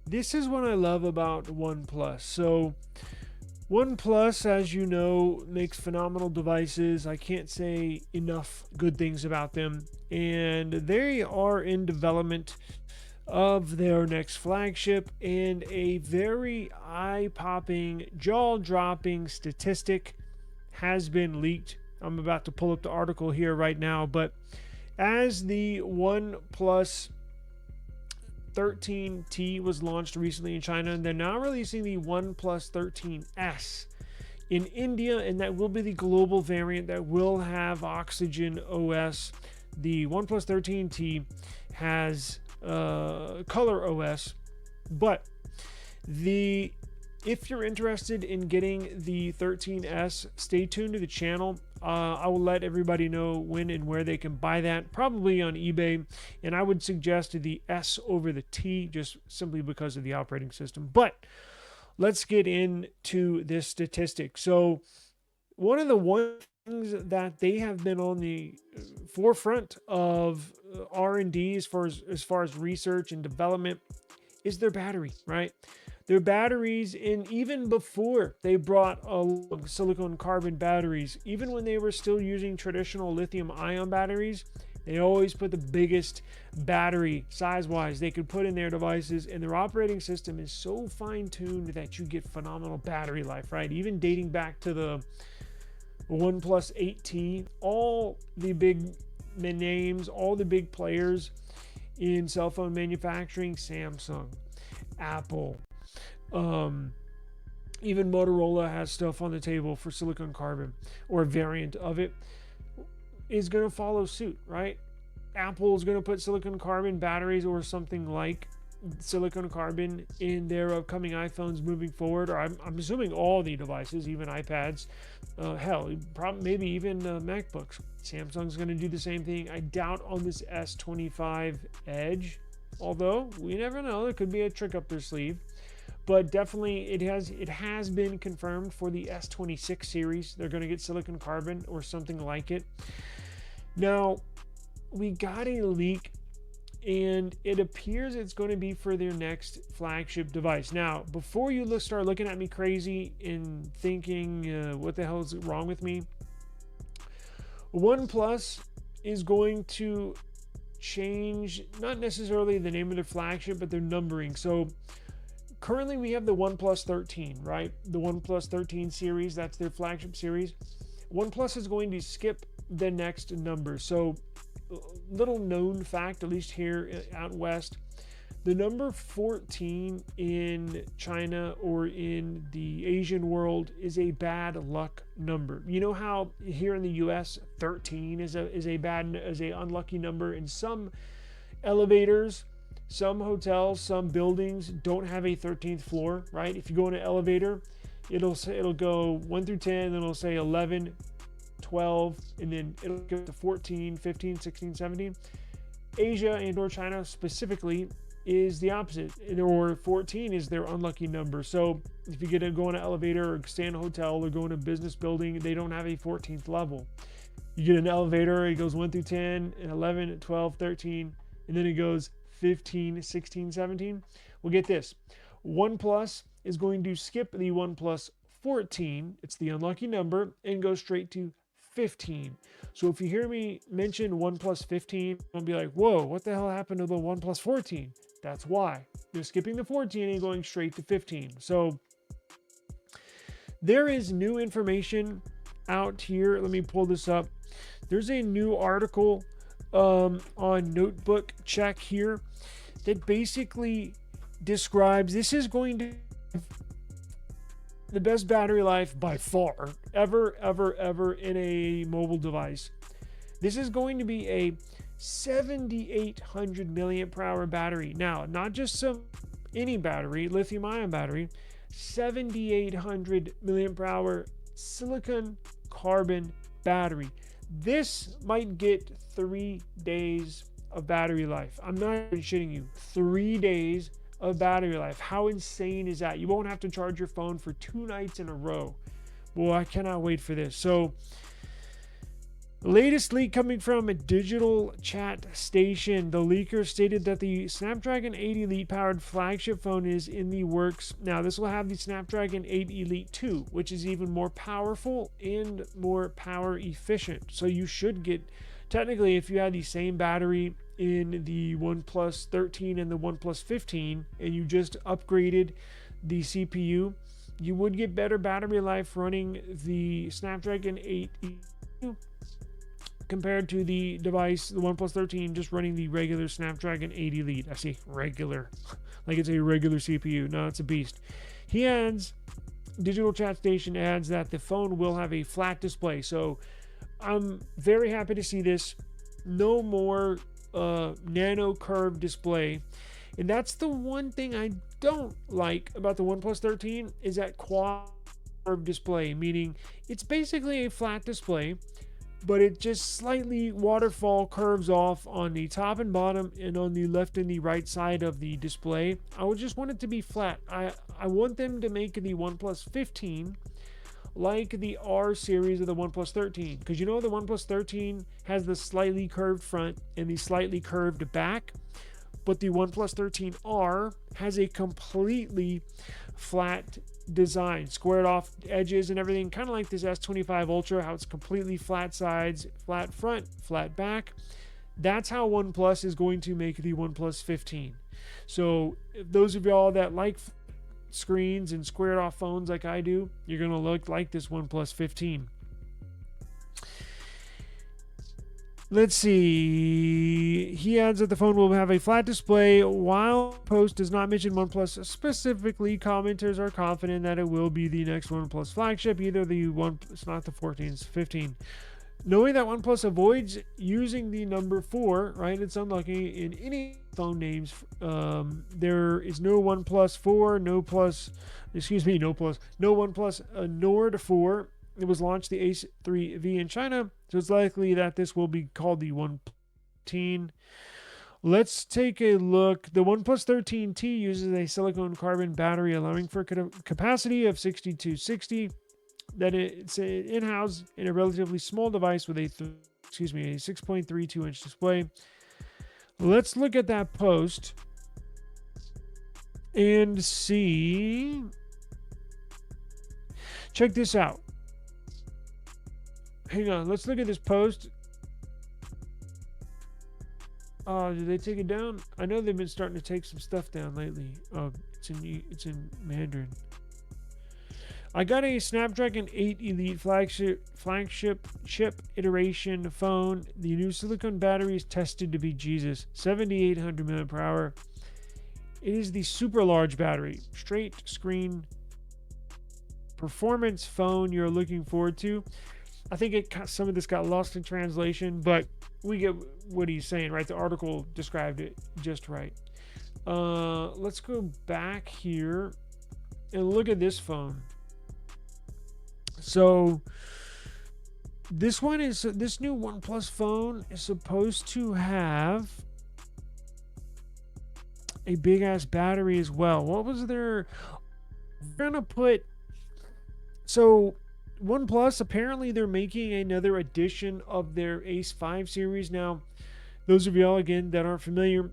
this is what I love about OnePlus. So OnePlus, as you know, makes phenomenal devices. I can't say enough good things about them. And they are in development of their next flagship, and a very eye popping, jaw dropping statistic has been leaked. I'm about to pull up the article here right now, but as the OnePlus 13T was launched recently in China, and they're now releasing the OnePlus 13S in India, and that will be the global variant that will have Oxygen OS. The OnePlus 13T has Color OS, but if you're interested in getting the 13S, stay tuned to the channel. I will let everybody know when and where they can buy that, probably on eBay. And I would suggest the S over the T, just simply because of the operating system. But let's get into this statistic. So one of the things that they have been on the forefront of R&D as far as research and development is their battery, right? Their batteries, and even before they brought silicon carbon batteries, even when they were still using traditional lithium ion batteries, they always put the biggest battery size-wise they could put in their devices, and their operating system is so fine-tuned that you get phenomenal battery life, right? Even dating back to the OnePlus 8T, all the big names, all the big players in cell phone manufacturing, Samsung, Apple, even Motorola has stuff on the table for silicon carbon, or a variant of it, is going to follow suit, right? Apple is going to put silicon carbon batteries or something like silicon carbon in their upcoming iPhones moving forward, or I'm assuming all the devices, even iPads, maybe even MacBooks. Samsung's going to do the same thing. I doubt on this S25 Edge, although we never know, there could be a trick up their sleeve. But definitely it has been confirmed for the S26 series. They're going to get silicon carbon or something like it. Now, we got a leak, and it appears it's going to be for their next flagship device. Now, before you start looking at me crazy and thinking, what the hell is wrong with me? OnePlus is going to change, not necessarily the name of their flagship, but their numbering. So currently we have the OnePlus 13, right? The OnePlus 13 series, that's their flagship series. OnePlus is going to skip the next number. So little known fact, at least here out west, the number 14 in China or in the Asian world is a bad luck number. You know how here in the US 13 is a unlucky number, in some elevators, some hotels, some buildings don't have a 13th floor, right? If you go in an elevator, it'll go 1 through 10, then it'll say 11, 12, and then it'll go to 14, 15, 16, 17. Asia and or China specifically is the opposite, or 14 is their unlucky number. So if you go in an elevator or stay in a hotel or go in a business building, they don't have a 14th level. You get an elevator, it goes 1 through 10, 11, 12, 13, and then it goes 15, 16, 17. Well, get this. OnePlus is going to skip the OnePlus 14, it's the unlucky number, and go straight to 15. So if you hear me mention OnePlus 15, I'll be like, whoa, what the hell happened to the OnePlus 14? That's why. They're skipping the 14 and going straight to 15. So there is new information out here. Let me pull this up. There's a new article on Notebook Check here that basically describes this is going to the best battery life by far ever in a mobile device. This is going to be a 7,800 milliamp per hour battery. Now, not just any battery, lithium ion battery, 7,800 milliamp per hour silicon carbon battery. This might get 3 days of battery life. I'm not even shitting you. 3 days of battery life. How insane is that? You won't have to charge your phone for 2 nights in a row. Boy, I cannot wait for this. So Latest leak coming from a digital chat station. The leaker stated that the Snapdragon 8 Elite powered flagship phone is in the works. Now, this will have the Snapdragon 8 Elite 2, which is even more powerful and more power efficient. So you should get, technically, if you had the same battery in the OnePlus 13 and the OnePlus 15, and you just upgraded the CPU, you would get better battery life running the Snapdragon 8 Elite 2 compared to the device, the OnePlus 13, just running the regular Snapdragon 8 Elite. I say regular, like it's a regular CPU. No, it's a beast. He adds, Digital Chat Station adds that the phone will have a flat display. So I'm very happy to see this. No more nano curved display. And that's the one thing I don't like about the OnePlus 13 is that quad curved display, meaning it's basically a flat display, but it just slightly waterfall curves off on the top and bottom and on the left and the right side of the display. I would just want it to be flat. I want them to make the OnePlus 15 like the R series of the OnePlus 13, because you know the OnePlus 13 has the slightly curved front and the slightly curved back, but the OnePlus 13R has a completely flat design, squared off edges and everything, kind of like this S25 Ultra, how it's completely flat sides, flat front, flat back. That's how OnePlus is going to make the OnePlus 15. So if those of y'all that like screens and squared off phones like I do, you're going to look like this OnePlus 15. Let's see. He adds that the phone will have a flat display. While post does not mention OnePlus specifically, commenters are confident that it will be the next OnePlus flagship, either the one, it's not the 14, it's 15. Knowing that OnePlus avoids using the number 4, right? It's unlucky in any phone names. There is no OnePlus 4, no OnePlus Nord 4. It was launched the Ace 3V in China, so it's likely that this will be called the OnePlus 13. Let's take a look. The OnePlus 13T uses a silicon carbon battery, allowing for a capacity of 6260. That it's in-house in a relatively small device with a 6.32 inch display. Let's look at that post and see. Check this out. Hang on, let's look at this post. Oh, did they take it down? I know they've been starting to take some stuff down lately. Oh, it's in Mandarin. I got a Snapdragon 8 Elite flagship chip iteration phone. The new silicone battery is tested to be 7,800 mAh. It is the super large battery, straight screen performance phone you're looking forward to. I think some of this got lost in translation, but we get what he's saying, right? The article described it just right. Let's go back here and look at this phone. So this new OnePlus phone is supposed to have a big ass battery as well. What was their? They're gonna put. So OnePlus, apparently they're making another edition of their Ace 5 series. Now, those of y'all again that aren't familiar,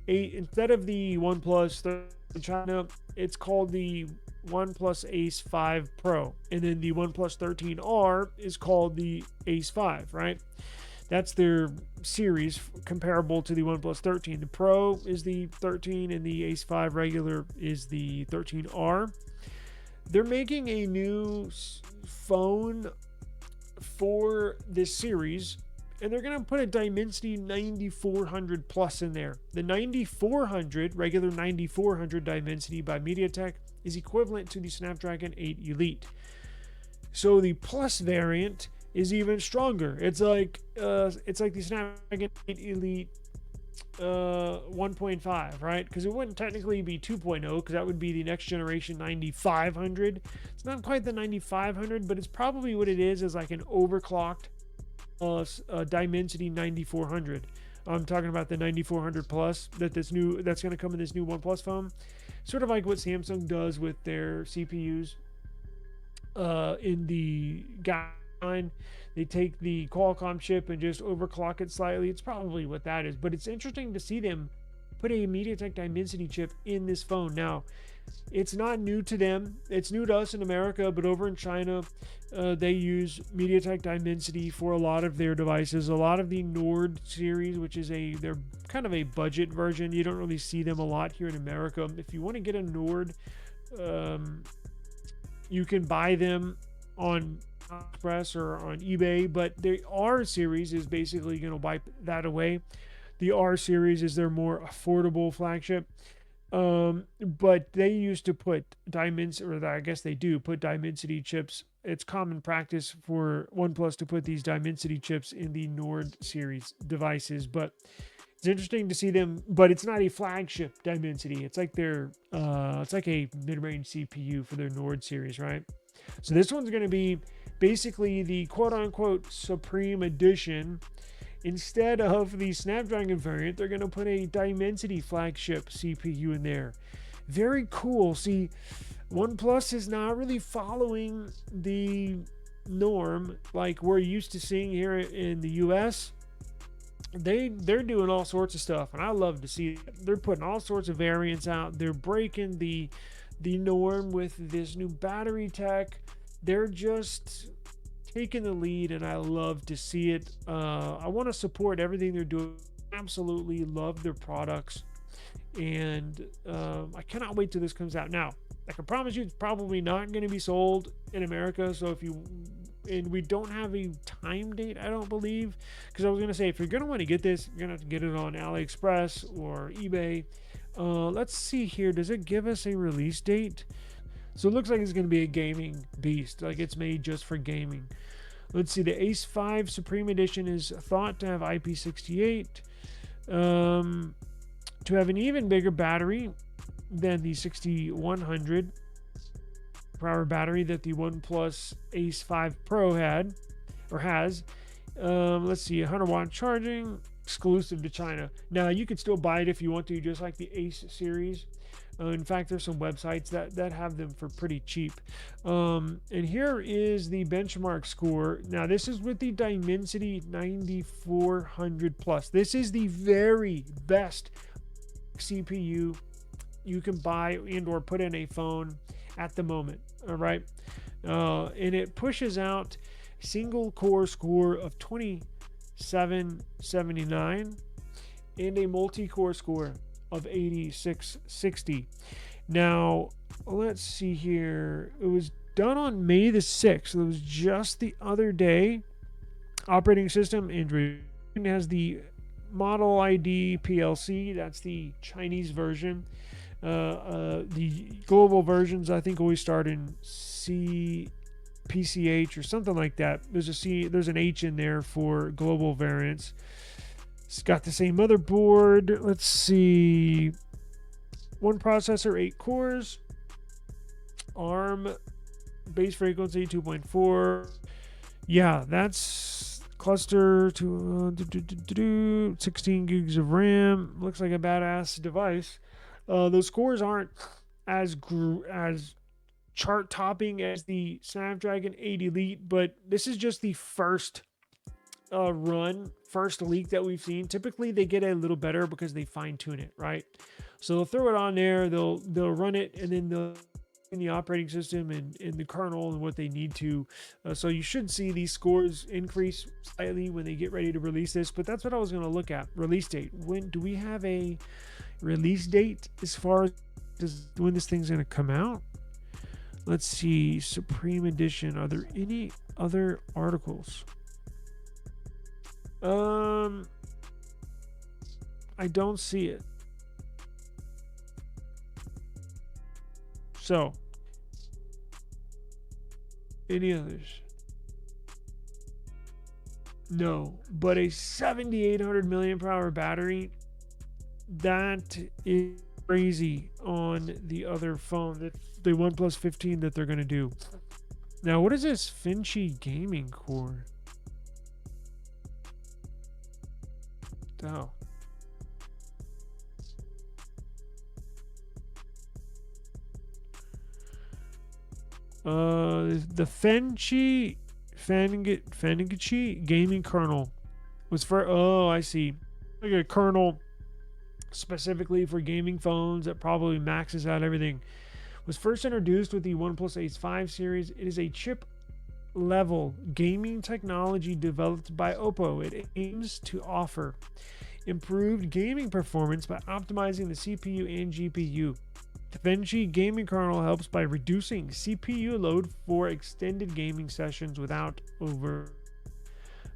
instead of the OnePlus in China, it's called the OnePlus Ace 5 Pro, and then the OnePlus 13R is called the Ace 5, right? That's their series comparable to the OnePlus 13. The Pro is the 13 and the Ace 5 regular is the 13R. They're making a new phone for this series, and they're going to put a Dimensity 9400 Plus in there. The 9400, regular 9400 Dimensity by MediaTek is equivalent to the Snapdragon 8 Elite. So the Plus variant is even stronger. It's like the Snapdragon 8 Elite 1.5, right? Because it wouldn't technically be 2.0, because that would be the next generation 9500. It's not quite the 9500, but it's probably what it is like an overclocked Dimensity 9400. I'm talking about the 9400 Plus that's going to come in this new OnePlus phone. Sort of like what Samsung does with their CPUs in the they take the Qualcomm chip and just overclock it slightly. It's probably what that is, but it's interesting to see them put a MediaTek Dimensity chip in this phone. Now, it's not new to them. It's new to us in America, but over in China, they use MediaTek Dimensity for a lot of their devices. A lot of the Nord series, which is they're kind of a budget version. You don't really see them a lot here in America. If you want to get a Nord, you can buy them on Express or on eBay, but the R series is basically going to wipe that away. The R series is their more affordable flagship. But they used to put I guess they do put Dimensity chips. It's common practice for OnePlus to put these Dimensity chips in the Nord series devices, but it's interesting to see them, but it's not a flagship Dimensity. It's like it's like a mid-range CPU for their Nord series, right? So this one's going to be basically the quote-unquote Supreme Edition. Instead of the Snapdragon variant, they're going to put a Dimensity flagship CPU in there. Very cool. See, OnePlus is not really following the norm like we're used to seeing here in the US. They're doing all sorts of stuff, and I love to see it. They're putting all sorts of variants out. They're breaking the norm with this new battery tech. They're just taking the lead, and I love to see it. I want to support everything they're doing. Absolutely love their products, and I cannot wait till this comes out. Now, I can promise you it's probably not going to be sold in America, so and we don't have a time date, I don't believe, because I was going to say, if you're going to want to get this, you're going to have to get it on AliExpress or eBay. Let's see here. Does it give us a release date? So it looks like it's going to be a gaming beast, like it's made just for gaming. Let's see, the Ace 5 Supreme Edition is thought to have IP68, to have an even bigger battery than the 6100 per-hour battery that the OnePlus Ace 5 Pro had, or has. Let's see, 100-watt charging, exclusive to China. Now, you could still buy it if you want to, just like the Ace series. In fact, there's some websites that have them for pretty cheap. And here is the benchmark score. Now, this is with the Dimensity 9400 Plus. This is the very best CPU you can buy and or put in a phone at the moment. All right. And it pushes out a single core score of 2779 and a multi-core score of 8660. Now, let's see here. It was done on May the 6th. It was just the other day. Operating system, Android. It has the Model ID PLC. That's the Chinese version. The global versions, I think, always start in PCH or something like that. There's an H in there for global variants. It's got the same motherboard. Let's see. One processor, 8 cores. ARM base frequency 2.4. Yeah, that's cluster to 16 gigs of RAM. Looks like a badass device. Those scores aren't as chart topping as the Snapdragon 8 Elite, but this is just the first first leak that we've seen. Typically they get a little better because they fine tune it, right? So they'll throw it on there, they'll run it, and then they'll in the operating system and in the kernel and what they need to. So you should see these scores increase slightly when they get ready to release this. But that's what I was going to look at. Release date. When do we have a release date as far as when this thing's going to come out? Let's see. Supreme Edition. Are there any other articles? I don't see it. So, any others? No, but a 7,800 milliamp hour battery, that is crazy on the other phone, the OnePlus 15 that they're going to do. Now, what is this Finchy gaming core? Oh. The Finchy Fanigachi gaming kernel was for. Oh, I see. Like a kernel specifically for gaming phones that probably maxes out everything. Was first introduced with the OnePlus Ace 5 series. It is a chip level gaming technology developed by Oppo. It aims to offer improved gaming performance by optimizing the CPU and GPU. The Fenchi gaming kernel helps by reducing CPU load for extended gaming sessions without over.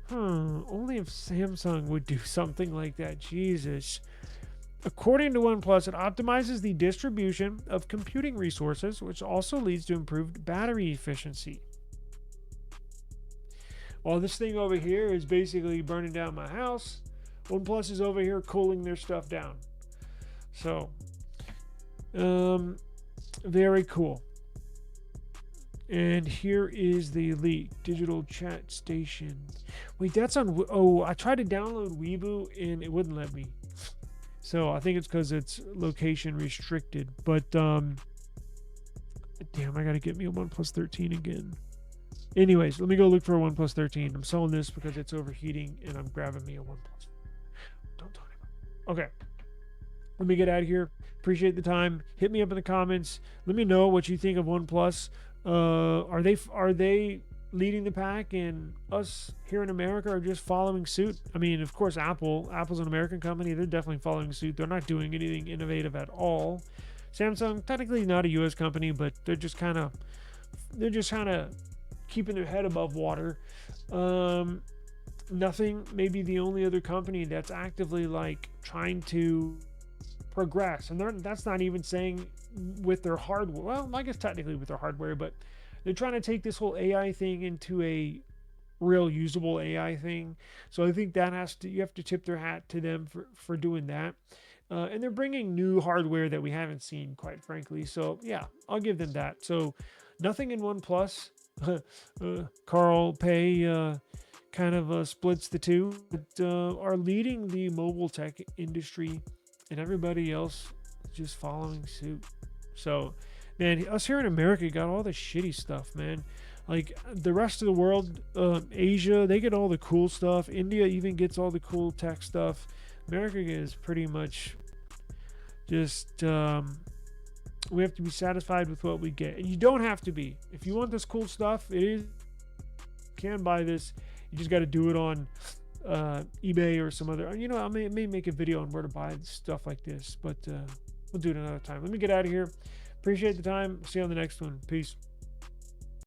Only if Samsung would do something like that. Jesus. According to OnePlus, it optimizes the distribution of computing resources, which also leads to improved battery efficiency. While this thing over here is basically burning down my house, OnePlus is over here cooling their stuff down. So, very cool. And here is the Elite digital chat station. Wait, that's on. Oh, I tried to download Weibo and it wouldn't let me. So I think it's because it's location restricted. But damn, I gotta get me a OnePlus 13 again. Anyways, let me go look for a OnePlus 13. I'm selling this because it's overheating, and I'm grabbing me a OnePlus. Don't tell anybody. Okay, let me get out of here. Appreciate the time. Hit me up in the comments. Let me know what you think of OnePlus. Are they leading the pack, and us here in America are just following suit? I mean, of course, Apple's an American company. They're definitely following suit. They're not doing anything innovative at all. Samsung, technically not a U.S. company, but they're just kind of keeping their head above water. Nothing. Maybe the only other company that's actively like trying to progress, and that's not even saying with their hardware. Well, I guess technically with their hardware, but they're trying to take this whole AI thing into a real usable AI thing. So I think that you have to tip their hat to them for doing that. And they're bringing new hardware that we haven't seen, quite frankly. So yeah, I'll give them that. So nothing in OnePlus. Carl Pei kind of splits the two, but are leading the mobile tech industry, and everybody else just following suit. So, man, us here in America got all the shitty stuff, man. Like the rest of the world, Asia, they get all the cool stuff. India even gets all the cool tech stuff. America is pretty much just we have to be satisfied with what we get, and you don't have to be. If you want this cool stuff, you can buy this. You just got to do it on eBay or some other. I may make a video on where to buy stuff like this, but we'll do it another time. Let me get out of here. Appreciate the time. See you on the next one. Peace.